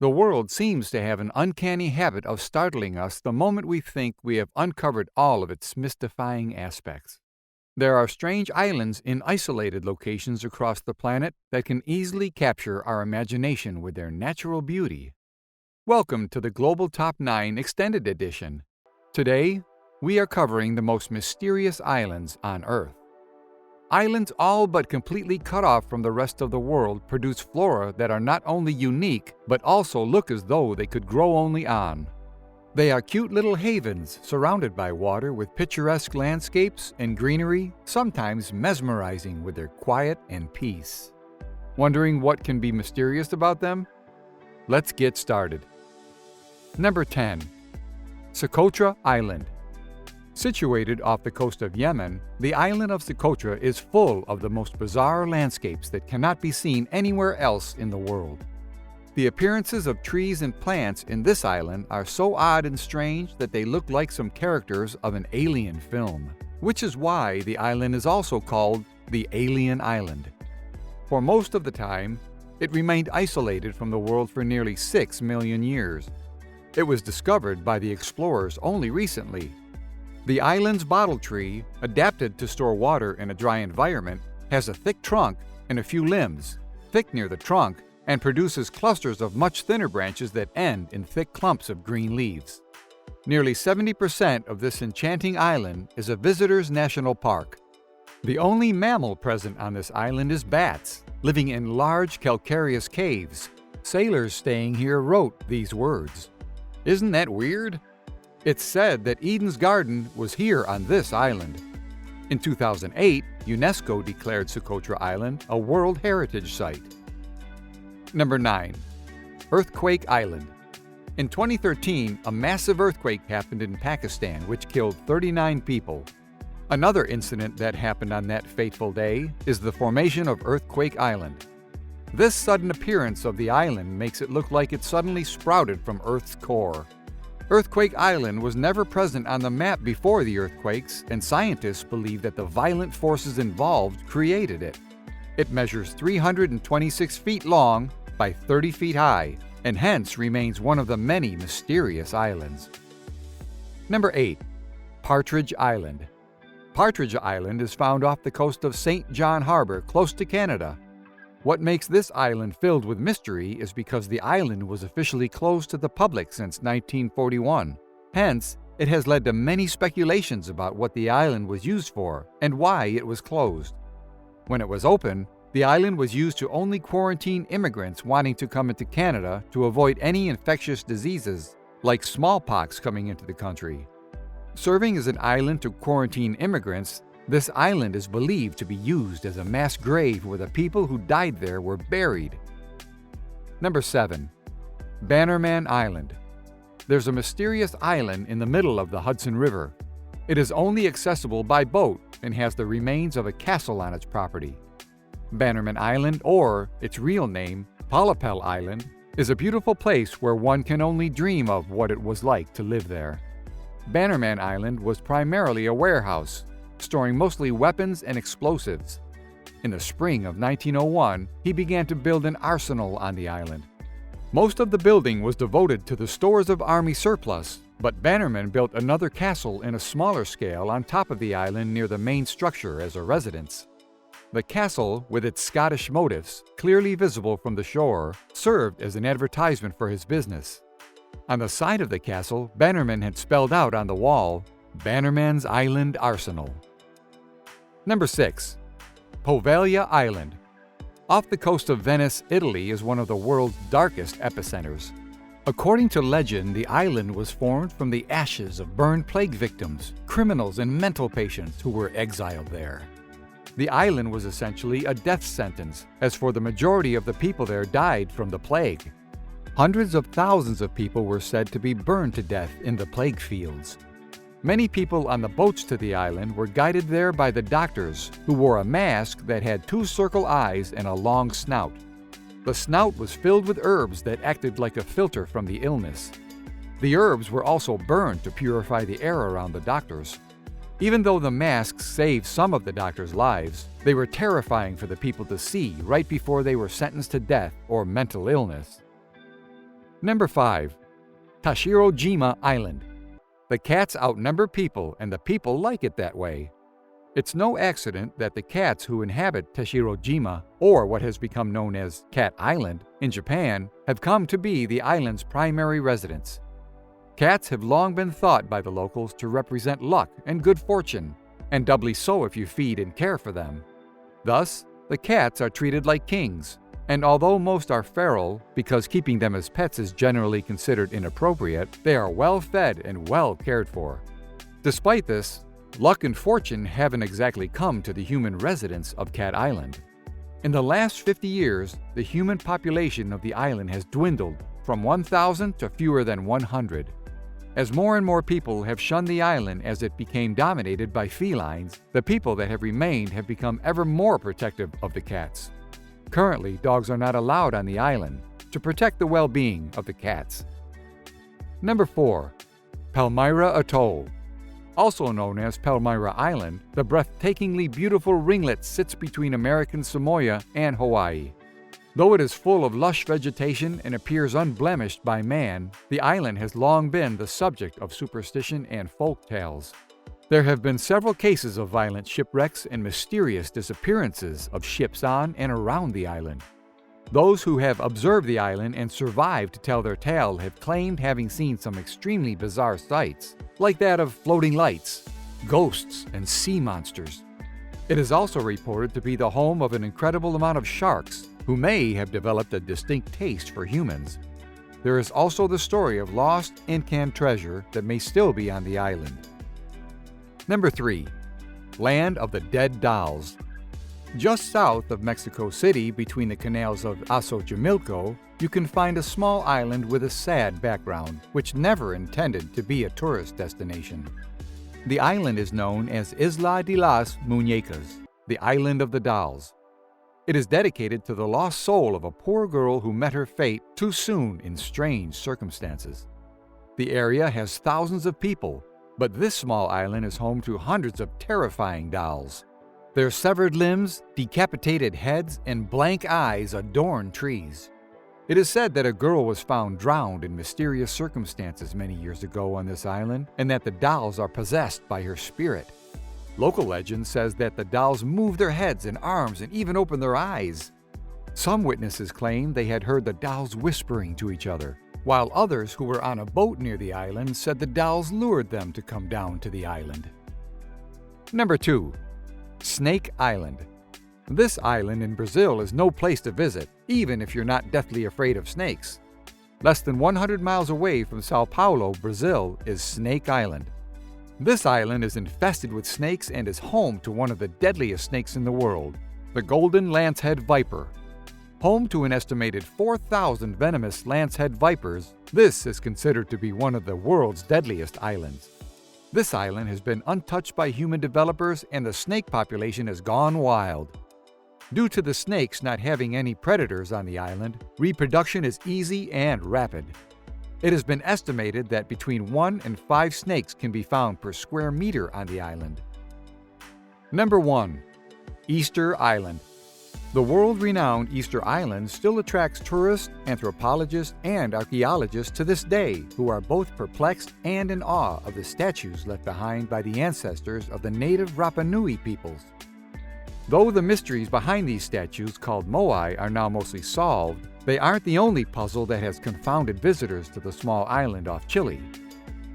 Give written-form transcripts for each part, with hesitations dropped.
The world seems to have an uncanny habit of startling us the moment we think we have uncovered all of its mystifying aspects. There are strange islands in isolated locations across the planet that can easily capture our imagination with their natural beauty. Welcome to the Global Top 9 Extended Edition. Today, we are covering the most mysterious islands on Earth. Islands all but completely cut off from the rest of the world produce flora that are not only unique, but also look as though they could grow only on. They are cute little havens surrounded by water with picturesque landscapes and greenery, sometimes mesmerizing with their quiet and peace. Wondering what can be mysterious about them? Let's get started. Number 10. Sakota Island. Situated off the coast of Yemen, the island of Sakota is full of the most bizarre landscapes that cannot be seen anywhere else in the world. The appearances of trees and plants in this island are so odd and strange that they look like some characters of an alien film, which is why the island is also called the Alien Island. For most of the time, it remained isolated from the world for nearly 6 million years. It was discovered by the explorers only recently. The island's bottle tree, adapted to store water in a dry environment, has a thick trunk and a few limbs, thick near the trunk, and produces clusters of much thinner branches that end in thick clumps of green leaves. Nearly 70% of this enchanting island is a visitor's national park. The only mammal present on this island is bats, living in large calcareous caves. Sailors staying here wrote these words. Isn't that weird? It's said that Eden's Garden was here on this island. In 2008, UNESCO declared Sakota Island a World Heritage Site. Number 9. Earthquake Island. In 2013, a massive earthquake happened in Pakistan which killed 39 people. Another incident that happened on that fateful day is the formation of Earthquake Island. This sudden appearance of the island makes it look like it suddenly sprouted from Earth's core. Earthquake Island was never present on the map before the earthquakes, and scientists believe that the violent forces involved created it. It measures 326 feet long by 30 feet high, and hence remains one of the many mysterious islands. Number 8. Partridge Island. Partridge Island is found off the coast of St. John Harbor, close to Canada. What makes this island filled with mystery is because the island was officially closed to the public since 1941. Hence, it has led to many speculations about what the island was used for and why it was closed. When it was open, the island was used to only quarantine immigrants wanting to come into Canada to avoid any infectious diseases, like smallpox coming into the country. Serving as an island to quarantine immigrants, this island is believed to be used as a mass grave where the people who died there were buried. Number 7. Bannerman Island. There's a mysterious island in the middle of the Hudson River. It is only accessible by boat and has the remains of a castle on its property. Bannerman Island, or its real name, Palmyra Island, is a beautiful place where one can only dream of what it was like to live there. Bannerman Island was primarily a warehouse, storing mostly weapons and explosives. In the spring of 1901, he began to build an arsenal on the island. Most of the building was devoted to the stores of Army surplus, but Bannerman built another castle in a smaller scale on top of the island near the main structure as a residence. The castle, with its Scottish motifs, clearly visible from the shore, served as an advertisement for his business. On the side of the castle, Bannerman had spelled out on the wall, Bannerman's Island Arsenal. Number 6. Pizziglia Island. Off the coast of Venice, Italy is one of the world's darkest epicenters. According to legend, the island was formed from the ashes of burned plague victims, criminals and mental patients who were exiled there. The island was essentially a death sentence, as for the majority of the people there died from the plague. Hundreds of thousands of people were said to be burned to death in the plague fields. Many people on the boats to the island were guided there by the doctors, who wore a mask that had 2 circle eyes and a long snout. The snout was filled with herbs that acted like a filter from the illness. The herbs were also burned to purify the air around the doctors. Even though the masks saved some of the doctors' lives, they were terrifying for the people to see right before they were sentenced to death or mental illness. Number 5. Tashirojima Island. The cats outnumber people, and the people like it that way. It's no accident that the cats who inhabit Tashirojima, or what has become known as Cat Island, in Japan, have come to be the island's primary residents. Cats have long been thought by the locals to represent luck and good fortune, and doubly so if you feed and care for them. Thus, the cats are treated like kings, and although most are feral, because keeping them as pets is generally considered inappropriate, they are well fed and well cared for. Despite this, luck and fortune haven't exactly come to the human residents of Cat Island. In the last 50 years, the human population of the island has dwindled from 1,000 to fewer than 100. As more and more people have shunned the island as it became dominated by felines, the people that have remained have become ever more protective of the cats. Currently, dogs are not allowed on the island to protect the well-being of the cats. Number 4. Palmyra Atoll. Also known as Palmyra Island, the breathtakingly beautiful ringlet sits between American Samoa and Hawaii. Though it is full of lush vegetation and appears unblemished by man, the island has long been the subject of superstition and folk tales. There have been several cases of violent shipwrecks and mysterious disappearances of ships on and around the island. Those who have observed the island and survived to tell their tale have claimed having seen some extremely bizarre sights, like that of floating lights, ghosts, and sea monsters. It is also reported to be the home of an incredible amount of sharks, who may have developed a distinct taste for humans. There is also the story of lost Incan treasure that may still be on the island. Number 3. Land of the Dead Dolls. Just south of Mexico City, between the canals of Xochimilco, you can find a small island with a sad background, which never intended to be a tourist destination. The island is known as Isla de las Muñecas, the Island of the Dolls. It is dedicated to the lost soul of a poor girl who met her fate too soon in strange circumstances. The area has thousands of people, but this small island is home to hundreds of terrifying dolls. Their severed limbs, decapitated heads, and blank eyes adorn trees. It is said that a girl was found drowned in mysterious circumstances many years ago on this island, and that the dolls are possessed by her spirit. Local legend says that the dolls move their heads and arms and even open their eyes. Some witnesses claim they had heard the dolls whispering to each other, while others who were on a boat near the island said the dolls lured them to come down to the island. Number 2. Snake Island. This island in Brazil is no place to visit, even if you're not deathly afraid of snakes. Less than 100 miles away from Sao Paulo, Brazil, is Snake Island. This island is infested with snakes and is home to one of the deadliest snakes in the world, the golden lancehead viper. Home to an estimated 4,000 venomous lancehead vipers, this is considered to be one of the world's deadliest islands. This island has been untouched by human developers, and the snake population has gone wild. Due to the snakes not having any predators on the island, reproduction is easy and rapid. It has been estimated that between 1 and 5 snakes can be found per square meter on the island. Number 1. Easter Island. The world-renowned Easter Island still attracts tourists, anthropologists, and archaeologists to this day, who are both perplexed and in awe of the statues left behind by the ancestors of the native Rapa Nui peoples. Though the mysteries behind these statues, called moai, are now mostly solved, they aren't the only puzzle that has confounded visitors to the small island off Chile.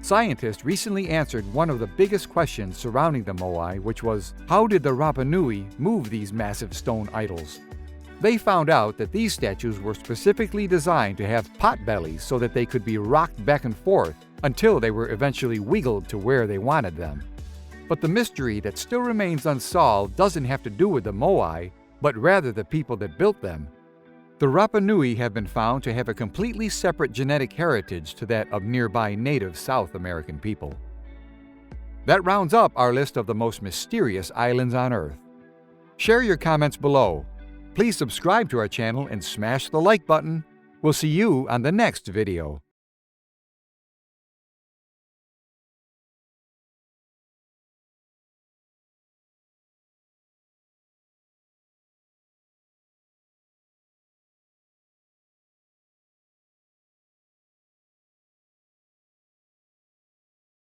Scientists recently answered one of the biggest questions surrounding the moai, which was, how did the Rapa Nui move these massive stone idols? They found out that these statues were specifically designed to have pot bellies so that they could be rocked back and forth until they were eventually wiggled to where they wanted them. But the mystery that still remains unsolved doesn't have to do with the moai, but rather the people that built them. The Rapa Nui have been found to have a completely separate genetic heritage to that of nearby native South American people. That rounds up our list of the most mysterious islands on Earth. Share your comments below. Please subscribe to our channel and smash the like button. We'll see you on the next video.